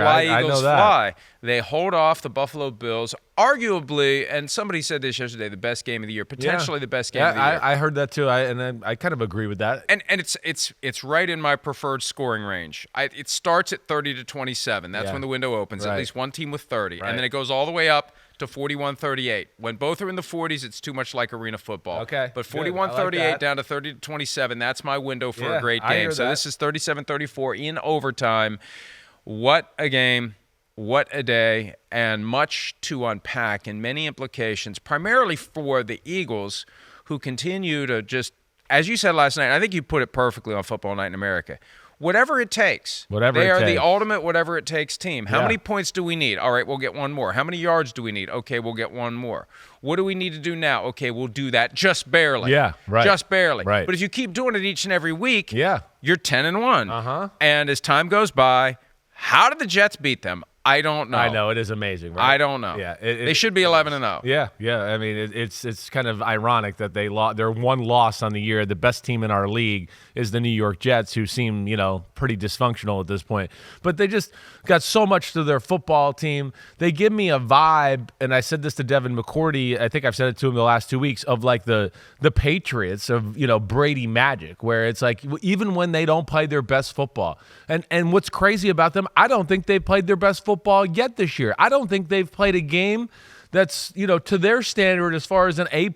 Fly, I Eagles, know that. fly. They hold off the Buffalo Bills, arguably, and somebody said this yesterday, the best game of the year, potentially the best game of the year. I heard that too. I kind of agree with that. And it's right in my preferred scoring range. It starts at 30-27. That's when the window opens. Right. At least one team with 30, Right. and then it goes all the way up to 41-38. When both are in the 40s, it's too much like arena football. Okay, But good. 41-38 like down to 30-27. That's my window for Yeah, a great I game. hear So that. this is 37-34 in overtime. What a game. What a day, and much to unpack and many implications, primarily for the Eagles, who continue to just, as you said last night, I think you put it perfectly on Football Night in America. Whatever it takes. They are the ultimate whatever it takes team. How many points do we need? All right, we'll get one more. How many yards do we need? Okay, we'll get one more. What do we need to do now? Okay, we'll do that just barely. Yeah, right. Just barely. Right. But if you keep doing it each and every week, Yeah. you're 10-1. Uh-huh. And as time goes by, how did the Jets beat them? I don't know. I know, it is amazing, right? I don't know. Yeah, they should be 11-0. Yeah. I mean, it's kind of ironic that they lost. Their one loss on the year. The best team in our league is the New York Jets, who seem pretty dysfunctional at this point. But they just got so much to their football team. They give me a vibe, and I said this to Devin McCourty. I think I've said it to him the last 2 weeks, of like the Patriots of Brady magic, where it's like even when they don't play their best football, and what's crazy about them, I don't think they played their best football yet this year. I don't think they've played a game that's to their standard as far as an A+,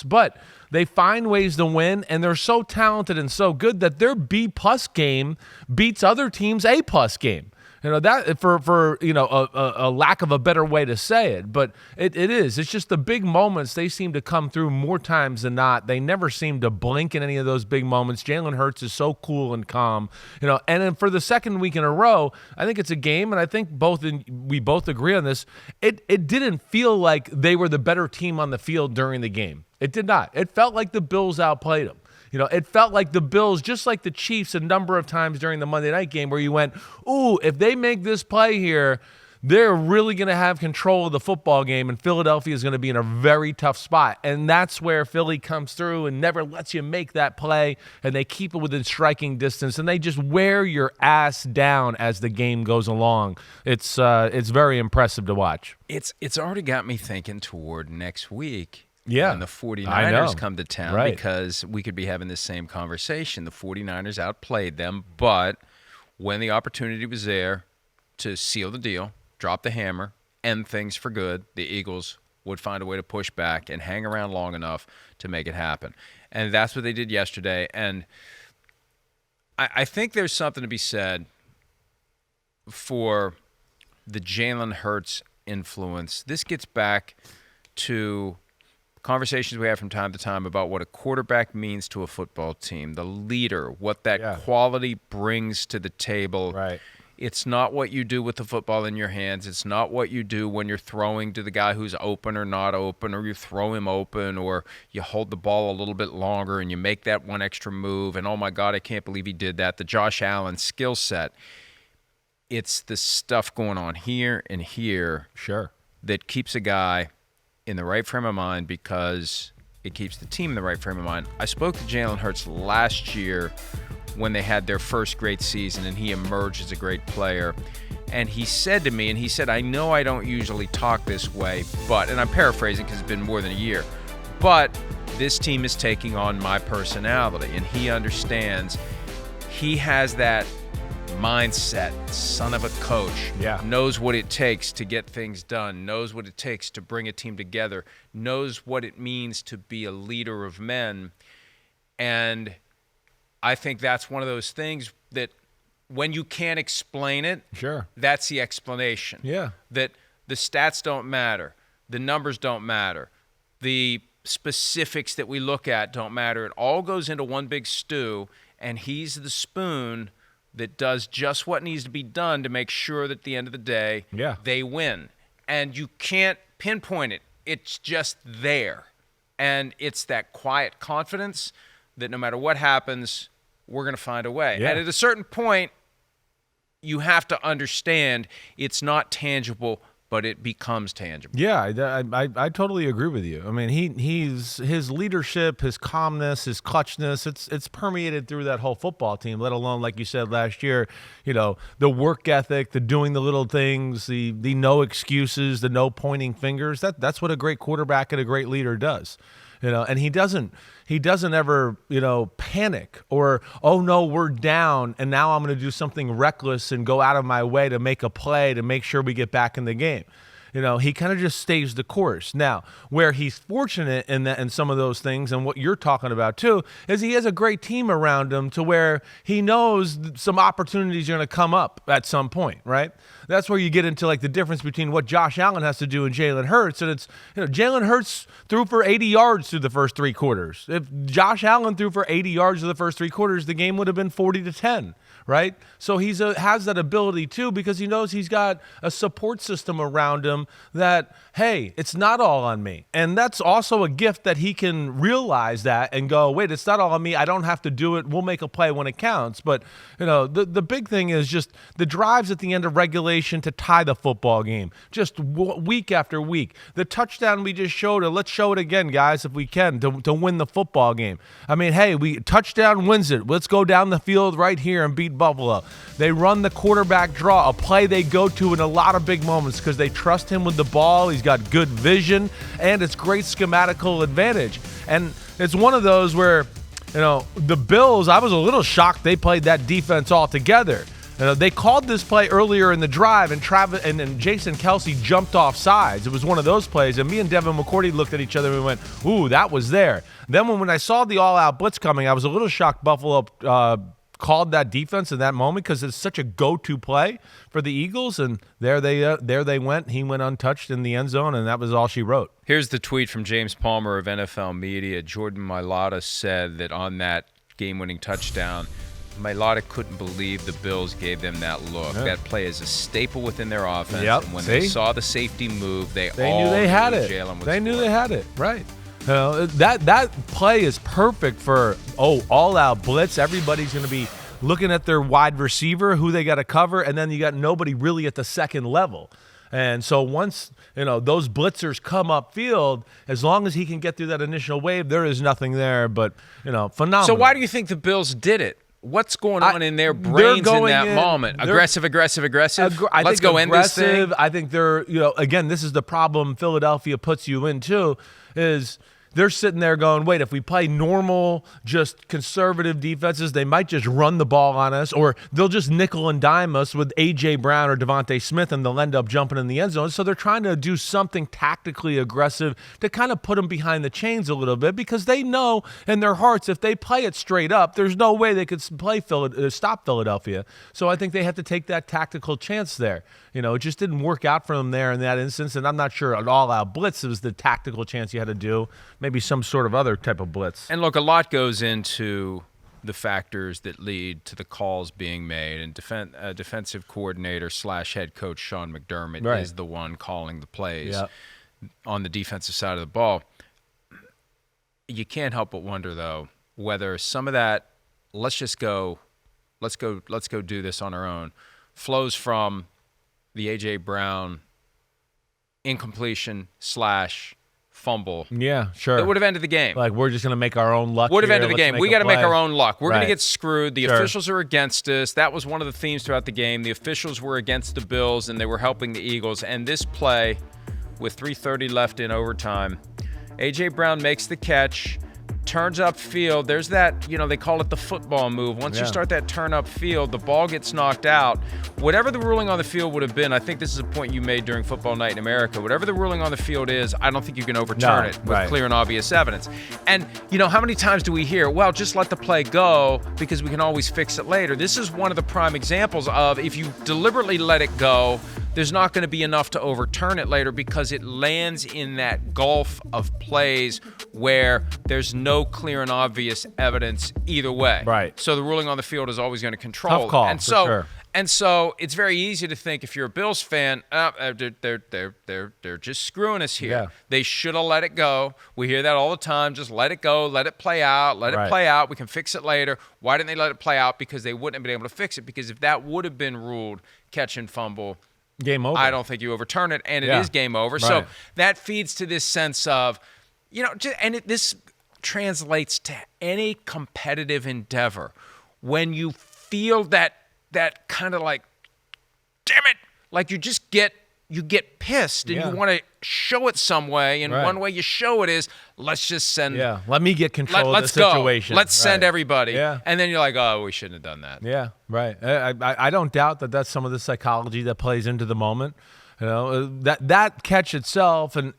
but they find ways to win, and they're so talented and so good that their B+ game beats other teams' A+ game. That for a lack of a better way to say it, but it is. It's just the big moments. They seem to come through more times than not. They never seem to blink in any of those big moments. Jalen Hurts is so cool and calm, And then for the second week in a row, I think it's a game, and I think we both agree on this. It didn't feel like they were the better team on the field during the game. It did not. It felt like the Bills outplayed them. It felt like the Bills, just like the Chiefs a number of times during the Monday night game, where you went, ooh, if they make this play here, they're really going to have control of the football game, and Philadelphia is going to be in a very tough spot. And that's where Philly comes through and never lets you make that play, and they keep it within striking distance, and they just wear your ass down as the game goes along. It's very impressive to watch. It's already got me thinking toward next week. Yeah, when the 49ers come to town, because we could be having this same conversation. The 49ers outplayed them, but when the opportunity was there to seal the deal, drop the hammer, end things for good, the Eagles would find a way to push back and hang around long enough to make it happen. And that's what they did yesterday. And I think there's something to be said for the Jalen Hurts influence. This gets back to conversations we have from time to time about what a quarterback means to a football team, the leader, what that quality brings to the table. Right. It's not what you do with the football in your hands. It's not what you do when you're throwing to the guy who's open or not open, or you throw him open, or you hold the ball a little bit longer and you make that one extra move, and oh my God, I can't believe he did that. The Josh Allen skill set. It's the stuff going on here and here that keeps a guy in the right frame of mind, because it keeps the team in the right frame of mind. I spoke to Jalen Hurts last year when they had their first great season and he emerged as a great player. And he said to me, I know I don't usually talk this way, but, and I'm paraphrasing because it's been more than a year, but this team is taking on my personality, and he understands. He has that mindset, son of a coach, knows what it takes to get things done, knows what it takes to bring a team together, knows what it means to be a leader of men. And I think that's one of those things that when you can't explain it, that's the explanation. That the stats don't matter, the numbers don't matter, the specifics that we look at don't matter. It all goes into one big stew, and he's the spoon that does just what needs to be done to make sure that at the end of the day, they win. And you can't pinpoint it. It's just there. And it's that quiet confidence that no matter what happens, we're going to find a way. And at a certain point, you have to understand it's not tangible but it becomes tangible. Yeah, I totally agree with you. I mean, his leadership, his calmness, his clutchness, it's permeated through that whole football team, let alone, like you said last year, the work ethic, the doing the little things, the no excuses, the no pointing fingers. That's what a great quarterback and a great leader does. And he doesn't ever, panic or, oh no, we're down and now I'm going to do something reckless and go out of my way to make a play to make sure we get back in the game. He kind of just stays the course. Now, where he's fortunate in some of those things, and what you're talking about too, is he has a great team around him to where he knows some opportunities are going to come up at some point, right? That's where you get into like the difference between what Josh Allen has to do and Jalen Hurts. And it's, Jalen Hurts threw for 80 yards through the first 3 quarters. If Josh Allen threw for 80 yards through the first 3 quarters, the game would have been 40-10. Right? So he has that ability too, because he knows he's got a support system around him that, hey, it's not all on me. And that's also a gift that he can realize that and go, wait, it's not all on me. I don't have to do it. We'll make a play when it counts. But, the big thing is just the drives at the end of regulation to tie the football game, just week after week. The touchdown we just showed, let's show it again, guys, if we can, to win the football game. I mean, hey, touchdown wins it. Let's go down the field right here and beat Buffalo. They run the quarterback draw, a play they go to in a lot of big moments because they trust him with the ball. He's got good vision, and it's great schematical advantage. And it's one of those where, the Bills, I was a little shocked they played that defense all together. They called this play earlier in the drive, and Travis and Jason Kelsey jumped off sides. It was one of those plays, and me and Devin McCourty looked at each other and we went, ooh, that was there. Then when I saw the all-out blitz coming, I was a little shocked Buffalo called that defense in that moment because it's such a go-to play for the Eagles, and there they went. He went untouched in the end zone, and that was all she wrote. Here's the tweet from James Palmer of NFL Media. Jordan Mailata said that on that game-winning touchdown, Mailata couldn't believe the Bills gave them that look. Yeah. That play is a staple within their offense. Yep. And when they saw the safety move, they all knew they had it. Jalen was they knew scoring. They had it, right. That play is perfect for all-out blitz. Everybody's going to be looking at their wide receiver, who they got to cover, and then you got nobody really at the second level. And so once those blitzers come upfield, as long as he can get through that initial wave, there is nothing there but phenomenal. So why do you think the Bills did it? What's going on in their brains in that moment? Aggressive. Let's go end this thing. I think they're, again, this is the problem Philadelphia puts you in too, is they're sitting there going, wait, if we play normal, just conservative defenses, they might just run the ball on us, or they'll just nickel and dime us with A.J. Brown or Devontae Smith, and they'll end up jumping in the end zone. So they're trying to do something tactically aggressive to kind of put them behind the chains a little bit, because they know in their hearts if they play it straight up, there's no way they could stop Philadelphia. So I think they have to take that tactical chance there. It just didn't work out for them there in that instance, and I'm not sure an all-out blitz was the tactical chance you had to do. Maybe some sort of other type of blitz. And look, a lot goes into the factors that lead to the calls being made, and defensive coordinator / head coach Sean McDermott is the one calling the plays on the defensive side of the ball. You can't help but wonder, though, whether some of that let's go do this on our own flows from the A.J. Brown incompletion / fumble. Yeah, sure. That would have ended the game. Like, we're just going to make our own luck. Would have ended the game. We got to make our own luck. We're going to Right. get screwed. The Sure. officials are against us. That was one of the themes throughout the game. The officials were against the Bills, and they were helping the Eagles. And this play, with 3:30 left in overtime, A.J. Brown makes the catch, turns upfield. There's that, they call it the football move. Once you start that turn upfield, the ball gets knocked out. Whatever the ruling on the field would have been, I think this is a point you made during Football Night in America. Whatever the ruling on the field is, I don't think you can overturn it with clear and obvious evidence. And, how many times do we hear, well, just let the play go because we can always fix it later? This is one of the prime examples of if you deliberately let it go, there's not going to be enough to overturn it later because it lands in that gulf of plays where there's no clear and obvious evidence either way. Right. So the ruling on the field is always going to control. Tough call, and for so, sure. And so it's very easy to think if you're a Bills fan, they're just screwing us here. Yeah. They should have let it go. We hear that all the time. Just let it go. Let it play out. Let it play out. We can fix it later. Why didn't they let it play out? Because they wouldn't have been able to fix it. Because if that would have been ruled catch and fumble, game over. I don't think you overturn it, and it is game over. Right. So that feeds to this sense of, this translates to any competitive endeavor. When you feel that kind of like, damn it, like you get pissed and you want to show it some way, and one way you show it is, let's just send. Yeah, let me get control of the situation. Let's send everybody. Yeah. And then you're like, oh, we shouldn't have done that. Yeah, right. I don't doubt that that's some of the psychology that plays into the moment. That catch itself, and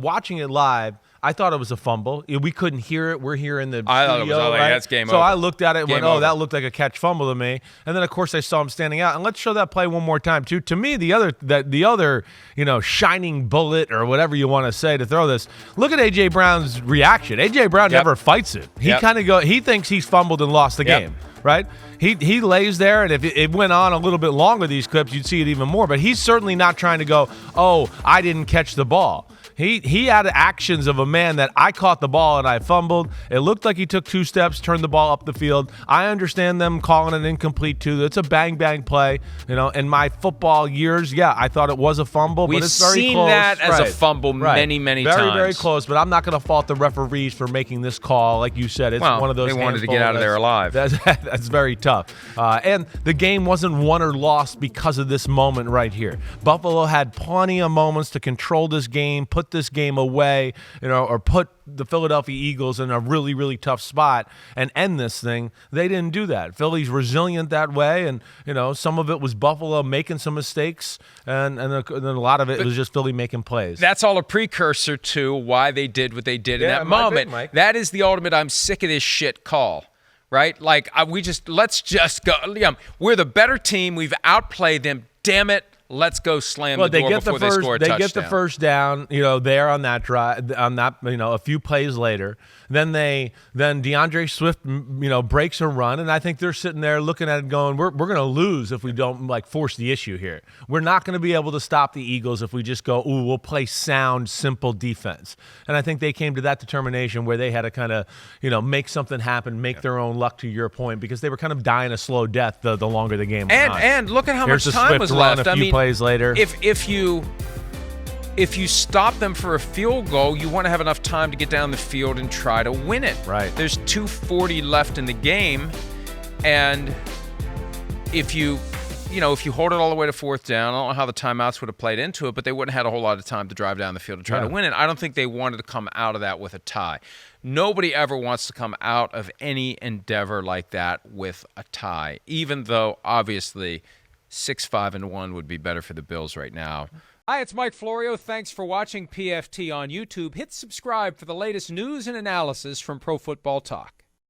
watching it live, I thought it was a fumble. We couldn't hear it. We're here in the studio, thought it was like, that's game over. So I looked at it and went, over. that looked like a catch fumble to me. And then, of course, I saw him standing out. And let's show that play one more time, too. To me, the other shining bullet or whatever you want to say to throw this, look at A.J. Brown's reaction. A.J. Brown never fights it. He kind of he thinks he's fumbled and lost the game. Right? He lays there, and if it went on a little bit longer, these clips, you'd see it even more. But he's certainly not trying to go, oh, I didn't catch the ball. He had actions of a man that I caught the ball and I fumbled. It looked like he took 2 steps, turned the ball up the field. I understand them calling it incomplete too. It's a bang play. In my football years, I thought it was a fumble, but it's very close. We've seen that as a fumble many times. Very close, but I'm not going to fault the referees for making this call. Like you said, it's one of those. They wanted to get out of there alive. That's very tough. And the game wasn't won or lost because of this moment right here. Buffalo had plenty of moments to control this game, put this game away, or put the Philadelphia Eagles in a really, really tough spot and end this thing. They didn't do that. Philly's resilient that way, and some of it was Buffalo making some mistakes, and then a lot of it was just Philly making plays. That's all a precursor to why they did what they did in that moment. That is the ultimate I'm sick of this shit call. Right? Like, let's just go. We're the better team. We've outplayed them. Damn it. Let's go slam the door before they score a touchdown. They get the first down, there on that drive, a few plays later. Then DeAndre Swift, breaks a run, and I think they're sitting there looking at it going, we're going to lose if we don't force the issue here. We're not going to be able to stop the Eagles if we just go, we'll play sound, simple defense. And I think they came to that determination where they had to kind of, make something happen, make their own luck, to your point, because they were kind of dying a slow death the longer the game went on. And look at how much time was left. A few plays later. If you stop them for a field goal, you want to have enough time to get down the field and try to win it. Right. There's 2:40 left in the game, and if you hold it all the way to 4th down, I don't know how the timeouts would have played into it, but they wouldn't have had a whole lot of time to drive down the field to try to win it. I don't think they wanted to come out of that with a tie. Nobody ever wants to come out of any endeavor like that with a tie, even though obviously 6-5-1 would be better for the Bills right now. Hi, it's Mike Florio. Thanks for watching PFT on YouTube. Hit subscribe for the latest news and analysis from Pro Football Talk.